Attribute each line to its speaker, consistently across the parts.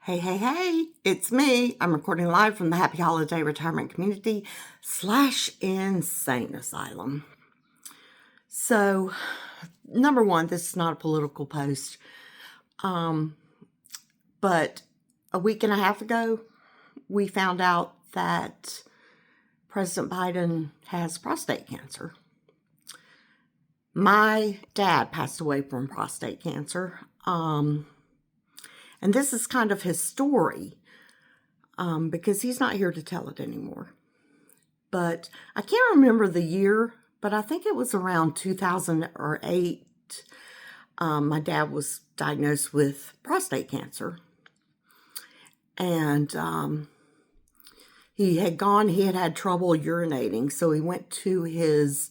Speaker 1: Hey, hey, hey, it's me. I'm recording live from the Happy Holiday Retirement Community / Insane Asylum. So, number one, this is not a political post. But a week and a half ago, we found out that President Biden has prostate cancer. My dad passed away from prostate cancer. And this is kind of his story, because he's not here to tell it anymore. But I can't remember the year, but I think it was around 2008. My dad was diagnosed with prostate cancer. And he had had trouble urinating. So he went to his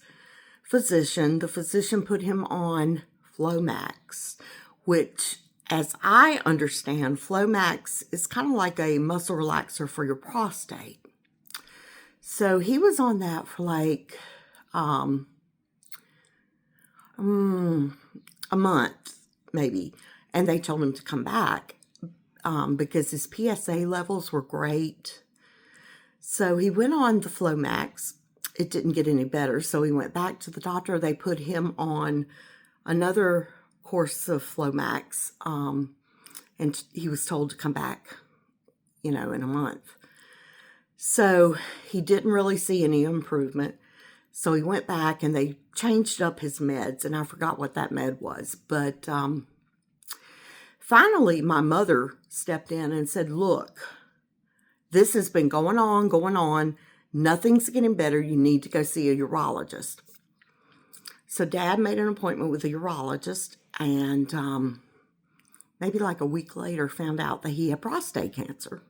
Speaker 1: physician. The physician put him on Flomax, which, as I understand, Flomax is kind of like a muscle relaxer for your prostate. So he was on that for like a month, maybe. And they told him to come back because his PSA levels were great. So he went on the Flomax. It didn't get any better. So he went back to the doctor. They put him on another course of Flomax, and he was told to come back, in a month. So he didn't really see any improvement. So he went back and they changed up his meds, and I forgot what that med was. But finally, my mother stepped in and said, look, this has been going on. Nothing's getting better. You need to go see a urologist. So Dad made an appointment with a urologist, and maybe like a week later found out that he had prostate cancer.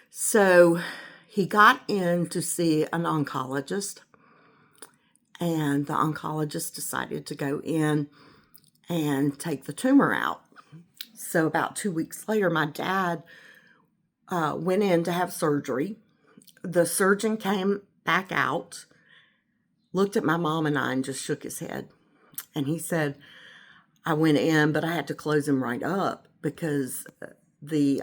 Speaker 1: So he got in to see an oncologist, and the oncologist decided to go in and take the tumor out. So about 2 weeks later, my dad went in to have surgery. The surgeon came back out, looked at my mom and I, and just shook his head. And he said, I went in, but I had to close him right up because the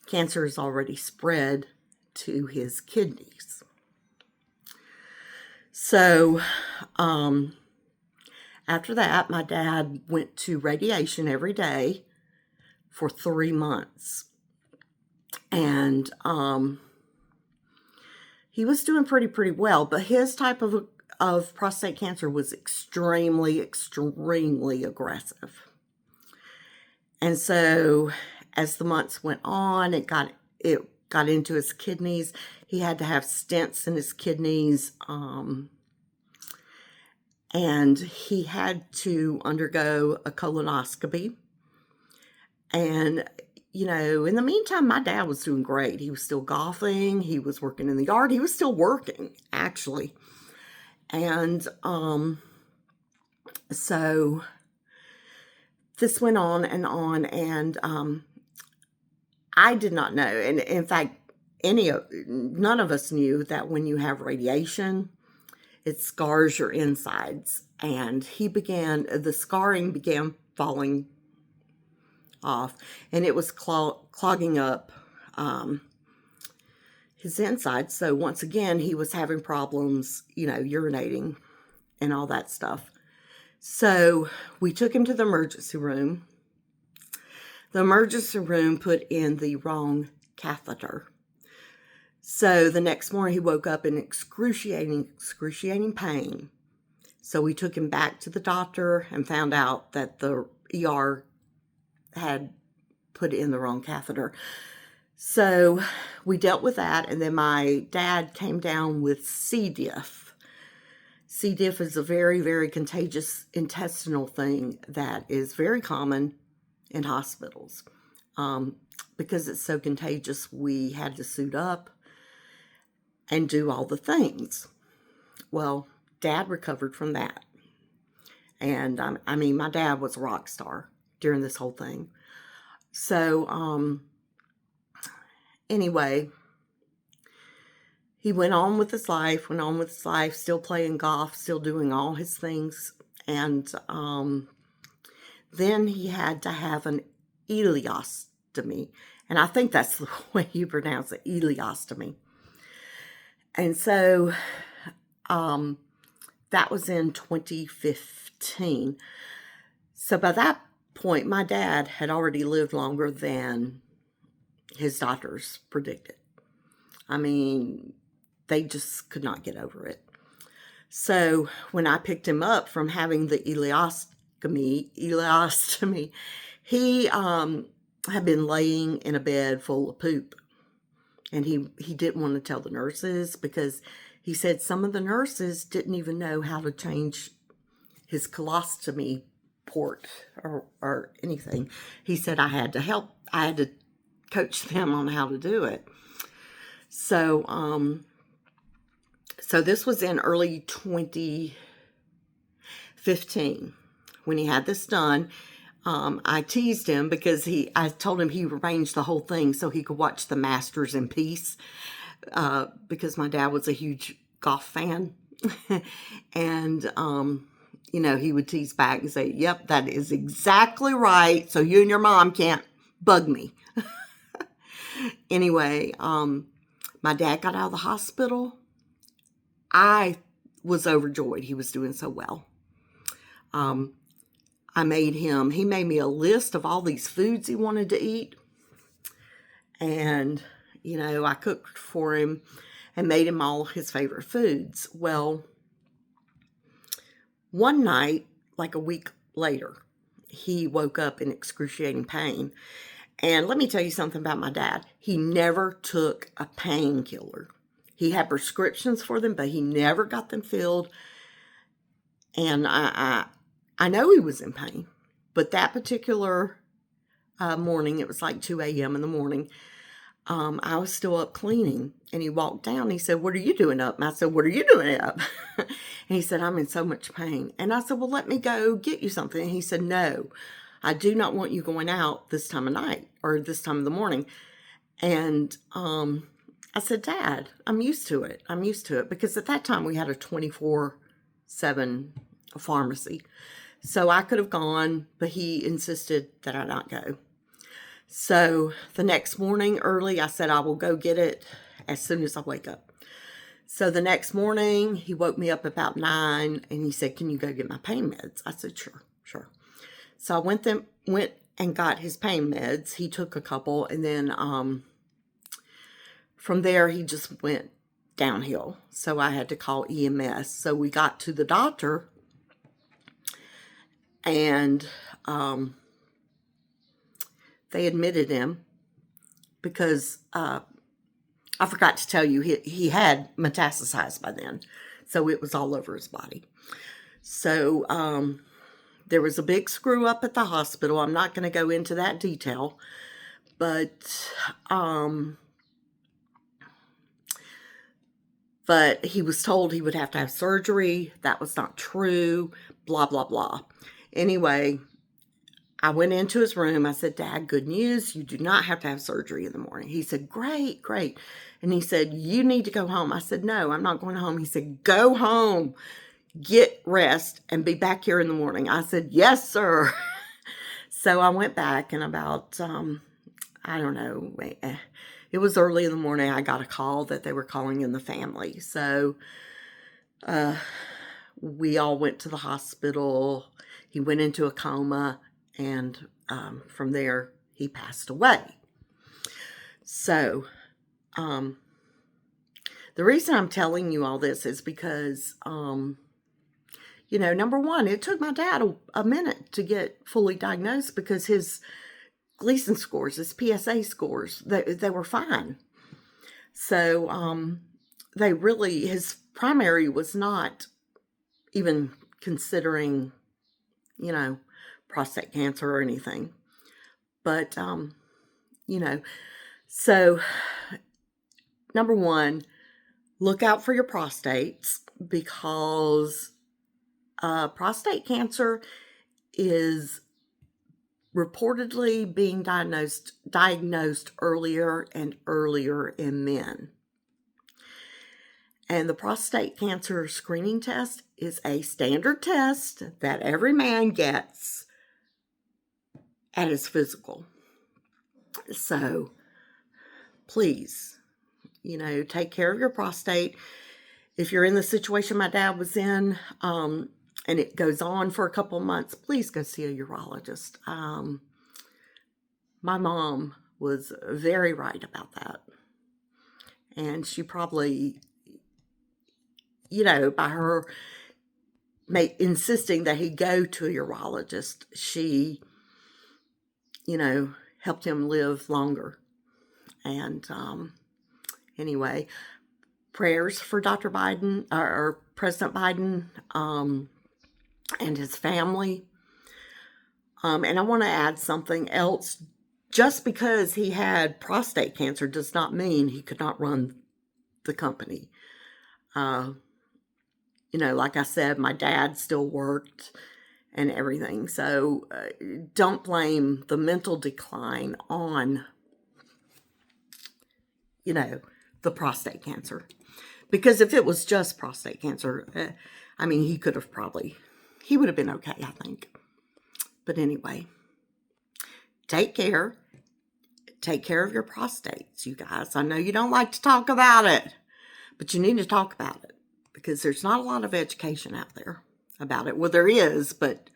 Speaker 1: cancer has already spread to his kidneys. So after that, my dad went to radiation every day for 3 months. And he was doing pretty well, but his type of prostate cancer was extremely aggressive. And so as the months went on, it got into his kidneys. He had to have stents in his kidneys, and he had to undergo a colonoscopy. And in the meantime, my dad was doing great. He was still golfing. He was working in the yard. He was still working, actually. And so this went on, and I did not know. And in fact, none of us knew that when you have radiation, it scars your insides. And the scarring began falling off, and it was clogging up his insides. So once again, he was having problems, urinating and all that stuff. So we took him to the emergency room. The emergency room put in the wrong catheter. So the next morning he woke up in excruciating pain. So we took him back to the doctor and found out that the ER had put in the wrong catheter. So we dealt with that, and then my dad came down with C. diff. C. diff is a very, very contagious intestinal thing that is very common in hospitals. Because it's so contagious, we had to suit up and do all the things. Well, Dad recovered from that. And my dad was a rock star during this whole thing. So, anyway, he went on with his life, still playing golf, still doing all his things. And then he had to have an ileostomy. ileostomy. And I think that's the way you pronounce it, ileostomy. And so that was in 2015. So by that point, my dad had already lived longer than his doctors predicted. I mean, they just could not get over it. So when I picked him up from having the ileostomy, he had been laying in a bed full of poop. And he didn't want to tell the nurses because he said some of the nurses didn't even know how to change his colostomy port or anything. He said I had to help. I had to coach them on how to do it. So this was in early 2015 when he had this done. I teased him because I told him he arranged the whole thing so he could watch the Masters in peace, because my dad was a huge golf fan. And, he would tease back and say, yep, that is exactly right. So you and your mom can't bug me. Anyway, my dad got out of the hospital. I was overjoyed. He was doing so well. He made me a list of all these foods he wanted to eat. And, I cooked for him and made him all his favorite foods. Well, one night, like a week later, he woke up in excruciating pain. And let me tell you something about my dad. He never took a painkiller. He had prescriptions for them, but he never got them filled. And I know he was in pain, but that particular morning, it was like 2 a.m. in the morning, I was still up cleaning, and he walked down. He said, what are you doing up? And I said, what are you doing up? And he said, I'm in so much pain. And I said, well, let me go get you something. And he said, no, I do not want you going out this time of night or this time of the morning. And I said, Dad, I'm used to it. I'm used to it, because at that time we had a 24/7 pharmacy. So I could have gone, but he insisted that I not go. So the next morning early, I said, I will go get it as soon as I wake up. So the next morning, he woke me up about 9, and he said, can you go get my pain meds? I said, sure. So I went and got his pain meds. He took a couple, and then from there, he just went downhill. So I had to call EMS. So we got to the doctor, and they admitted him because I forgot to tell you, he had metastasized by then. So it was all over his body. So there was a big screw up at the hospital. I'm not going to go into that detail, but he was told he would have to have surgery. That was not true, blah, blah, blah. Anyway, I went into his room. I said, Dad, good news. You do not have to have surgery in the morning. He said, great. And he said, you need to go home. I said, no, I'm not going home. He said, go home, get rest, and be back here in the morning. I said, yes, sir. So I went back, and about, I don't know, it was early in the morning. I got a call that they were calling in the family. So we all went to the hospital. He went into a coma, and from there, he passed away. So the reason I'm telling you all this is because, number one, it took my dad a minute to get fully diagnosed because his Gleason scores, his PSA scores, they were fine. So his primary was not even considering, prostate cancer or anything. But, so number one, look out for your prostates, because prostate cancer is reportedly being diagnosed earlier and earlier in men. And the prostate cancer screening test is a standard test that every man gets at his physical. So please, take care of your prostate. If you're in the situation my dad was in, and it goes on for a couple of months, please go see a urologist. My mom was very right about that. And she probably, by her insisting that he go to a urologist, she, helped him live longer. And anyway, prayers for Dr. Biden, or President Biden, and his family. And I want to add something else. Just because he had prostate cancer does not mean he could not run the company. Like I said, my dad still worked and everything. So don't blame the mental decline on, the prostate cancer. Because if it was just prostate cancer, he would have been okay, I think. But anyway, take care. Take care of your prostates, you guys. I know you don't like to talk about it, but you need to talk about it because there's not a lot of education out there about it. Well, there is, but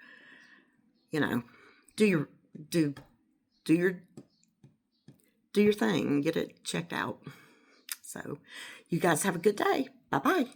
Speaker 1: do your thing, get it checked out. So, you guys have a good day. Bye-bye.